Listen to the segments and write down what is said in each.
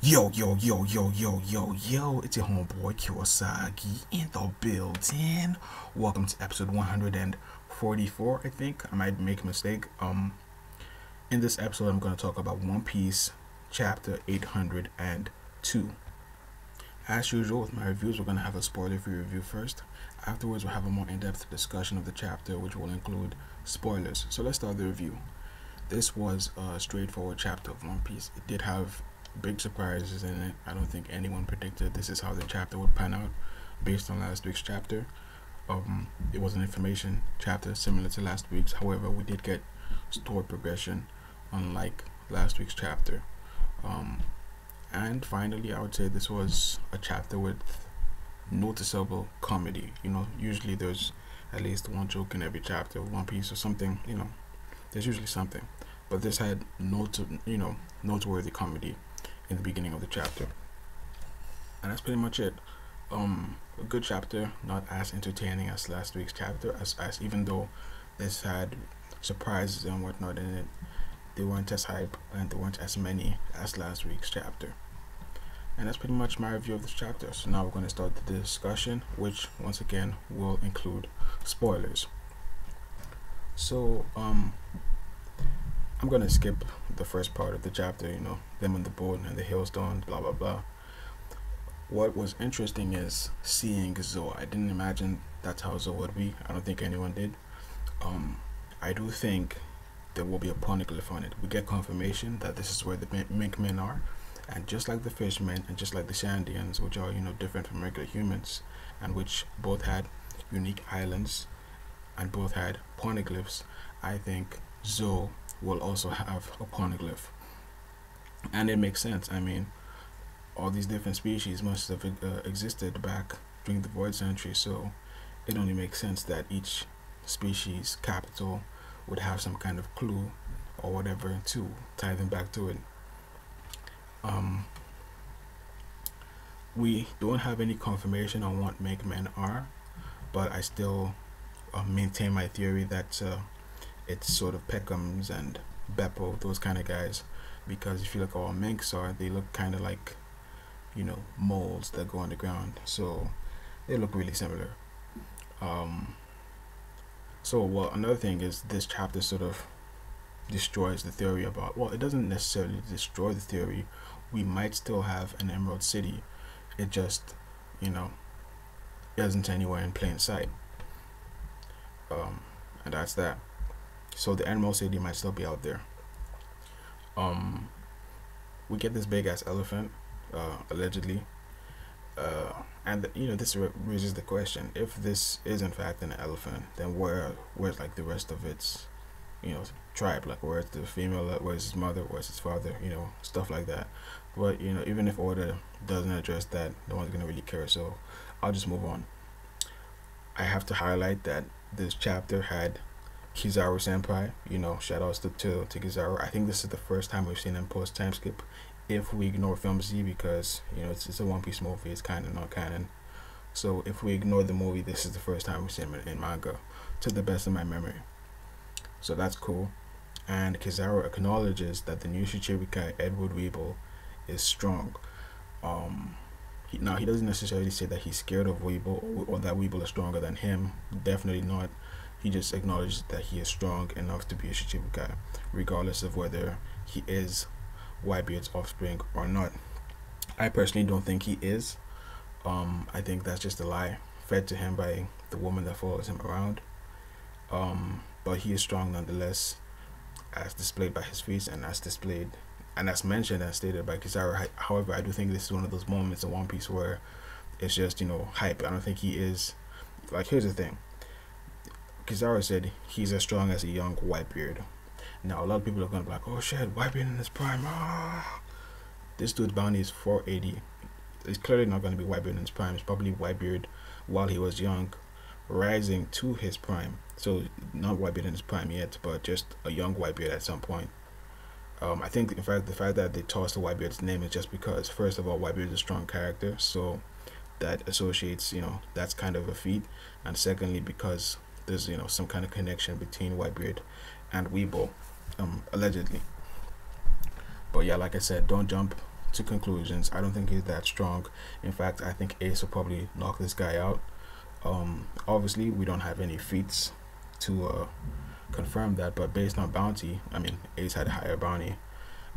Yo, it's your homeboy Kiyosaki in the building. Welcome to episode 144, I think. I might make a mistake. In this episode, I'm going to talk about One Piece chapter 802. As usual with my reviews, we're going to have a spoiler-free review first. Afterwards, we'll have a more in-depth discussion of the chapter, which will include spoilers. So let's start the review. This was a straightforward chapter of One Piece. It did have big surprises in it. I don't think anyone predicted this is how the chapter would pan out based on last week's chapter. It was an information chapter similar to last week's. However, we did get story progression unlike last week's chapter. And finally, I would say this was a chapter with noticeable comedy. Usually there's at least one joke in every chapter of One Piece or something. There's usually something, but this had noteworthy comedy in the beginning of the chapter, and that's pretty much it. A good chapter, not as entertaining as last week's chapter, as even though this had surprises and whatnot in it, they weren't as hype and there weren't as many as last week's chapter. And that's pretty much my review of this chapter. So now we're going to start the discussion, which once again will include spoilers. So I'm gonna skip the first part of the chapter, them on the boat and the hailstones, blah blah blah. What was interesting is seeing Zoe. I didn't imagine that's how Zoe would be. I don't think anyone did. I do think there will be a poneglyph on it. We get confirmation that this is where the mink men are, and just like the fishmen and just like the Shandians, which are different from regular humans, and which both had unique islands and both had poneglyphs, I think Zoe will also have a poneglyph. And it makes sense. I mean, all these different species must have existed back during the Void Century, so it only makes sense that each species capital would have some kind of clue or whatever to tie them back to it. We don't have any confirmation on what Mink Men are, but I still maintain my theory that it's sort of Peckhams and Beppo, those kind of guys, because if you look at all minks are, they look kind of like moles that go on the ground, so they look really similar. Another thing is this chapter sort of destroys the theory about, well, it doesn't necessarily destroy the theory. We might still have an Emerald City, it just isn't anywhere in plain sight. And that's that. So the Emerald City might still be out there. We get this big ass elephant, allegedly, and this raises the question: if this is in fact an elephant, then where's like the rest of its tribe? Like, where's the female? Where's his mother? Where's his father? Stuff like that. But even if Oda doesn't address that, no one's gonna really care. So I'll just move on. I have to highlight that this chapter had Kizaru Senpai. Shout outs to Kizaru. I think this is the first time we've seen him post time skip, if we ignore Film Z, because it's a One Piece movie. It's kind of not canon. So if we ignore the movie, this is the first time we've seen him in manga, to the best of my memory. So that's cool. And Kizaru acknowledges that the new Shichibukai, Edward Weeble, is strong. He doesn't necessarily say that he's scared of Weeble or that Weeble is stronger than him. Definitely not. He just acknowledges that he is strong enough to be a Shichibukai, regardless of whether he is Whitebeard's offspring or not. I personally don't think he is. I think that's just a lie fed to him by the woman that follows him around. But he is strong nonetheless, as displayed by his feats and as mentioned and stated by Kizaru. However, I do think this is one of those moments in One Piece where it's just hype. I don't think he is. Like, here's the thing. Kizaru said he's as strong as a young Whitebeard. Now a lot of people are gonna be like, oh shit, Whitebeard in his prime. This dude's bounty is 480. It's clearly not gonna be Whitebeard in his prime. It's probably Whitebeard while he was young, rising to his prime. So not Whitebeard in his prime yet, but just a young Whitebeard at some point. I think in fact the fact that they tossed the Whitebeard's name is just because, first of all, Whitebeard is a strong character, so that associates, that's kind of a feat, and secondly because there's some kind of connection between Whitebeard and Weeble, allegedly. But yeah, like I said, don't jump to conclusions. I don't think he's that strong. In fact, I think Ace will probably knock this guy out. Obviously, we don't have any feats to confirm that, but based on bounty, I mean, Ace had a higher bounty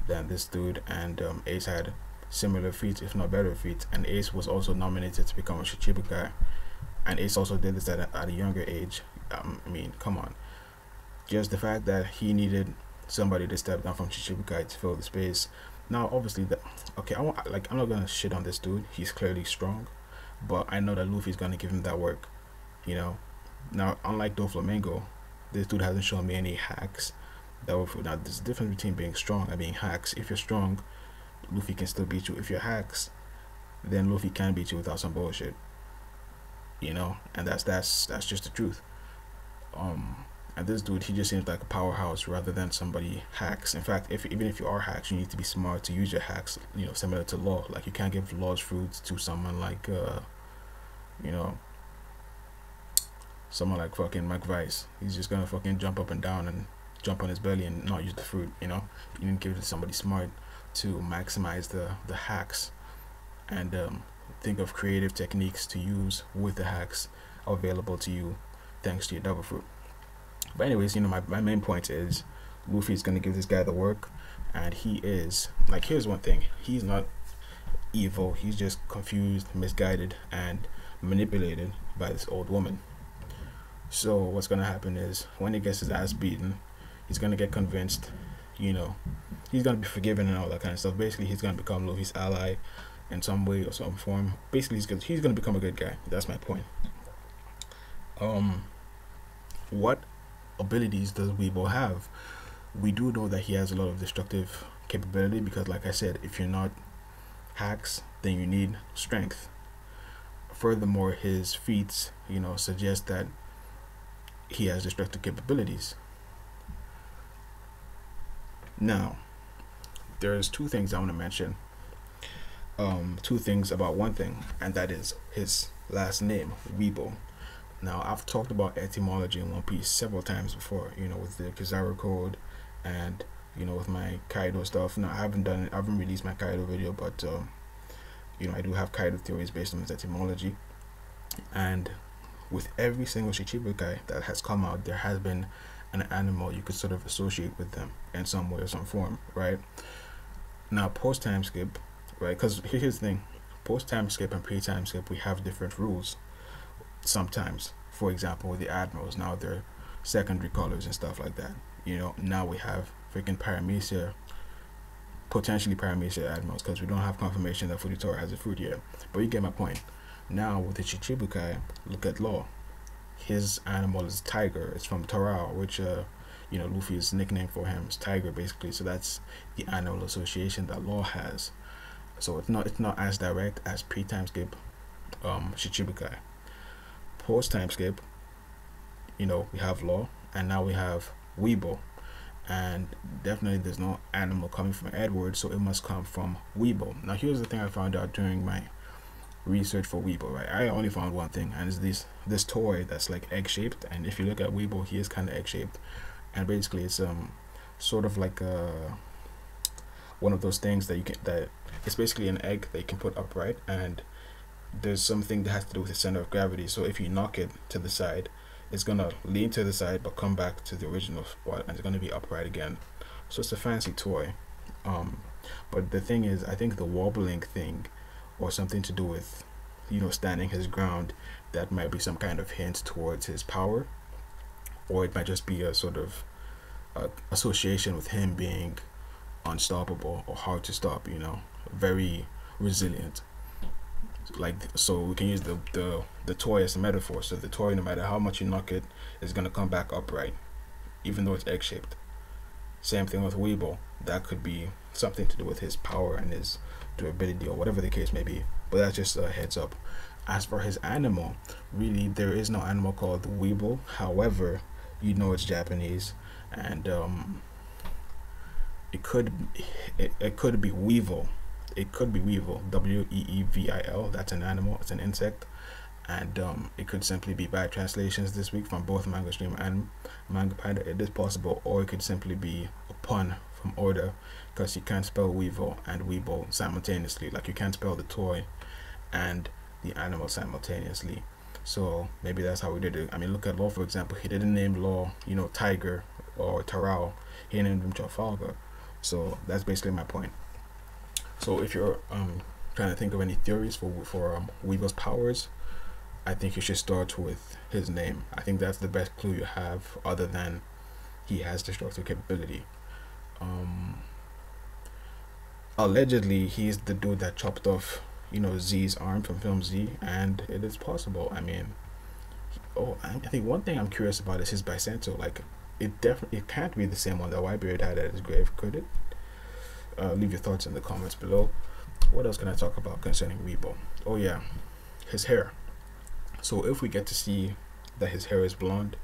than this dude, and Ace had similar feats, if not better feats, and Ace was also nominated to become a Shichibukai, and Ace also did this at a younger age. I mean, come on. Just the fact that he needed somebody to step down from Shichibukai to fill the space. Now, obviously, I'm not gonna shit on this dude. He's clearly strong, but I know that Luffy's gonna give him that work, you know. Now, unlike Doflamingo, this dude hasn't shown me any hacks that will. Now, there's a difference between being strong and being hacks. If you're strong, Luffy can still beat you. If you're hacks, then Luffy can beat you without some bullshit, you know. And that's just the truth. And this dude, he just seems like a powerhouse rather than somebody hacks. In fact, even if you are hacks, you need to be smart to use your hacks, you know, similar to Law. Like, you can't give Law's fruits to someone like you know, someone like fucking Mike Vice. He's just gonna fucking jump up and down and jump on his belly and not use the fruit, you know. You need to give it to somebody smart to maximize the hacks, and think of creative techniques to use with the hacks available to you thanks to your devil fruit. But anyways, you know, my main point is Luffy's gonna give this guy the work, and he is, like, here's one thing, he's not evil, he's just confused, misguided, and manipulated by this old woman. So what's gonna happen is, when he gets his ass beaten, he's gonna get convinced, you know, he's gonna be forgiven and all that kind of stuff. Basically, he's gonna become Luffy's ally in some way or some form. Basically, he's gonna become a good guy. That's my point. What abilities does Weeble have? We do know that he has a lot of destructive capability, because, like I said, if you're not hacks, then you need strength. Furthermore, his feats, you know, suggest that he has destructive capabilities. Now, there's two things I want to mention. Two things about one thing, and that is his last name, Weeble. Now, I've talked about etymology in One Piece several times before, you know, with the Kizaru code, and, you know, with my Kaido stuff. Now, I haven't released my Kaido video, but you know, I do have Kaido theories based on his etymology. And with every single Shichibukai that has come out, there has been an animal you could sort of associate with them in some way or some form, right? Now, post time skip, right? Because here's the thing: post time skip and pre time skip, we have different rules. Sometimes, for example, with the admirals, now they're secondary colors and stuff like that. You know, now we have freaking Paramecia, potentially Paramecia admirals, because we don't have confirmation that Fujitora has a fruit yet. But you get my point. Now with the Shichibukai, look at Law. His animal is Tiger. It's from Tarao, which you know, Luffy's nickname for him is Tiger, basically. So that's the animal association that Law has. So it's not as direct as pre-time skip Shichibukai. Post time skip, you know, we have Law, and now we have Weeble, and definitely there's no animal coming from Edward, so it must come from Weeble. Now, here's the thing I found out during my research for Weeble, right? I only found one thing, and it's this toy that's like egg-shaped, and if you look at Weeble, he is kind of egg-shaped, and basically it's sort of like one of those things that it's basically an egg that you can put upright, and there's something that has to do with the center of gravity. So if you knock it to the side, it's gonna lean to the side but come back to the original spot, and it's gonna be upright again. So it's a fancy toy. But the thing is, I think the wobbling thing, or something to do with, you know, standing his ground, that might be some kind of hint towards his power, or it might just be a sort of association with him being unstoppable or hard to stop, you know, very resilient. Like, so we can use the toy as a metaphor. So the toy, no matter how much you knock it, is gonna come back upright, even though it's egg-shaped. Same thing with Weeble. That could be something to do with his power and his durability, or whatever the case may be. But that's just a heads up. As for his animal, really there is no animal called Weeble. However, you know it's Japanese, and it could be Weevil. It could be Weevil, Weevil. That's an animal, it's an insect, and it could simply be bad translations this week from both Manga Stream and Manga Panda. It is possible, or it could simply be a pun from Oda, because you can't spell Weevil and Weeble simultaneously. Like, you can't spell the toy and the animal simultaneously. So maybe that's how we did it. I mean, look at Law, for example. He didn't name Law, you know, Tiger or Tarao. He named him Trafalgar. So that's basically my point. So if you're trying to think of any theories for Weeble's powers, I think you should start with his name. I think that's the best clue you have, other than he has destructive capability. Allegedly, he's the dude that chopped off, you know, Z's arm from film Z, and it is possible. I mean, I think one thing I'm curious about is his Bicento. Like, it can't be the same one that Whitebeard had at his grave, could it? Leave your thoughts in the comments below. What else can I talk about concerning Weeble? Oh yeah, his hair. So if we get to see that his hair is blonde,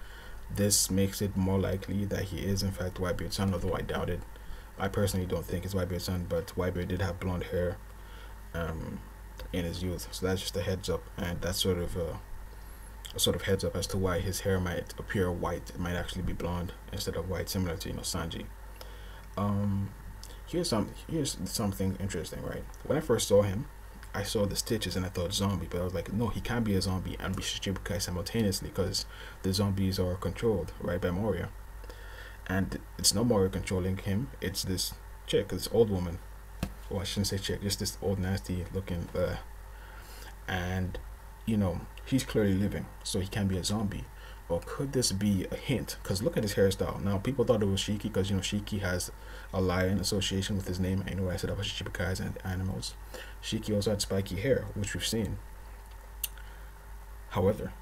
this makes it more likely that he is in fact Whitebeard's son, although I doubt it. I personally don't think it's Whitebeard's son, but Whitebeard did have blonde hair in his youth, so that's just a heads up, and that's sort of a heads up as to why his hair might appear white. It might actually be blonde instead of white, similar to, you know, Sanji. Here's something interesting, right? When I first saw him, I saw the stitches and I thought zombie, but I was like, no, he can't be a zombie and be Shichibukai simultaneously, because the zombies are controlled, right, by Moria. And it's no Moria controlling him, it's this chick, this old woman. Well, I shouldn't say chick, just this old nasty looking, and, you know, he's clearly living, so he can't be a zombie. Or could this be a hint? Because look at his hairstyle. Now, people thought it was Shiki because, you know, Shiki has a lion association with his name. I know I said about Shichibukais and animals. Shiki also had spiky hair, which we've seen. However,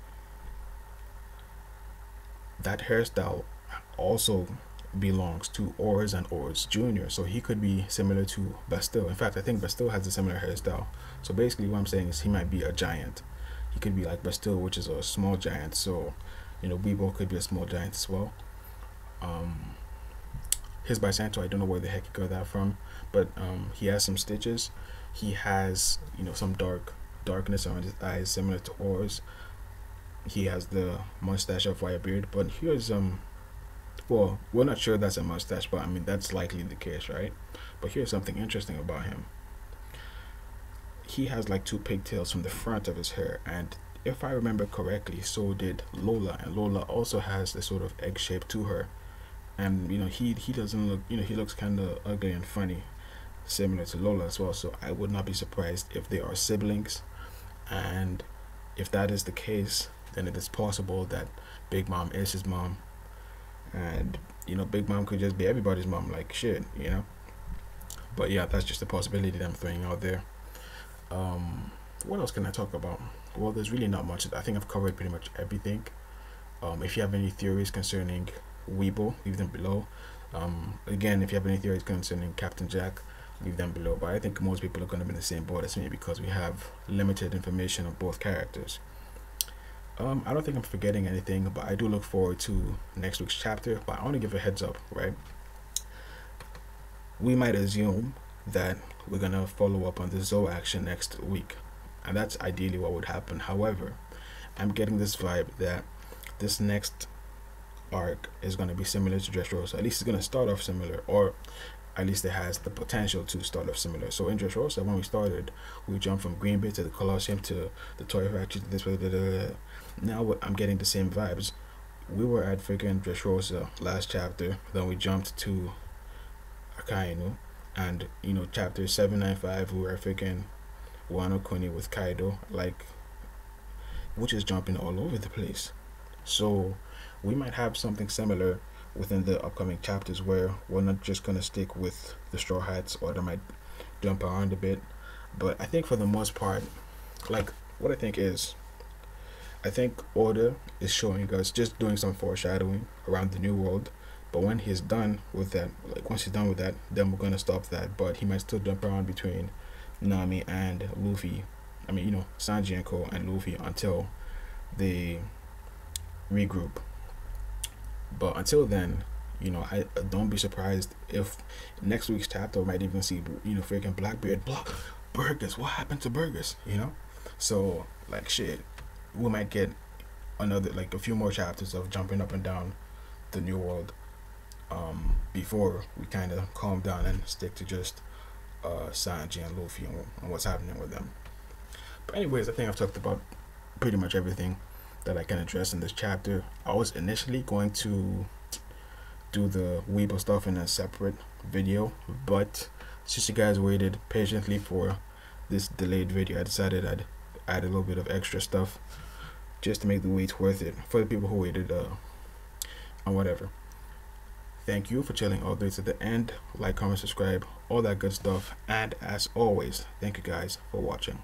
that hairstyle also belongs to Oars and Oars Jr., so he could be similar to Bastille. In fact, I think Bastille has a similar hairstyle. So basically what I'm saying is he might be a giant. He could be like Bastille, which is a small giant. So, you know, Weeble could be a small giant as well. His Bicento, I don't know where the heck he got that from, but he has some stitches. He has, you know, some darkness around his eyes, similar to Oars. He has the mustache of Whitebeard, but here's well, we're not sure that's a mustache, but I mean, that's likely the case, right? But here's something interesting about him. He has like two pigtails from the front of his hair, and if I remember correctly, so did Lola, and Lola also has this sort of egg shape to her. And, you know, he doesn't look, you know, he looks kind of ugly and funny, similar to Lola as well. So I would not be surprised if they are siblings, and if that is the case, then it is possible that Big Mom is his mom, and, you know, Big Mom could just be everybody's mom, like shit, you know. But yeah, that's just a possibility that I'm throwing out there. What else can I talk about? Well, there's really not much. I think I've covered pretty much everything. If you have any theories concerning Weeble, leave them below. Again, if you have any theories concerning Captain Jack, leave them below. But I think most people are going to be in the same boat as me, because we have limited information on both characters. I don't think I'm forgetting anything, but I do look forward to next week's chapter. But I want to give a heads up, right? We might assume that we're gonna follow up on the Zoe action next week, and that's ideally what would happen. However, I'm getting this vibe that this next arc is going to be similar to Dressrosa. At least it's going to start off similar, or at least it has the potential to start off similar. So in Dressrosa, when we started, we jumped from Green Bay to the Colosseum to the Toy Factory to this. Now I'm getting the same vibes. We were at freaking Dressrosa last chapter, then we jumped to Akainu, and, you know, chapter 795 we were freaking Wano Kuni with Kaido. Like, we're just jumping all over the place. So we might have something similar within the upcoming chapters, where we're not just gonna stick with the Straw Hats, or they might jump around a bit. But I think for the most part, like, what I think is, I think Oda is showing us, just doing some foreshadowing around the new world. But when he's done with that, like once he's done with that, then we're gonna stop that. But he might still jump around between Nami and Luffy. I mean, you know, Sanji and Co. and Luffy until they regroup. But until then, you know, I don't be surprised if next week's chapter might even see, you know, freaking Blackbeard, Burgers. What happened to Burgers? You know, so like shit, we might get another, like, a few more chapters of jumping up and down the new world. before we kind of calm down and stick to just Sanji and Luffy and what's happening with them. But anyways, I think I've talked about pretty much everything that I can address in this chapter. I was initially going to do the Weeble stuff in a separate video, but since you guys waited patiently for this delayed video, I decided I'd add a little bit of extra stuff just to make the wait worth it for the people who waited and whatever. Thank you for chilling all the way to the end. Like, comment, subscribe, all that good stuff, and as always, thank you guys for watching.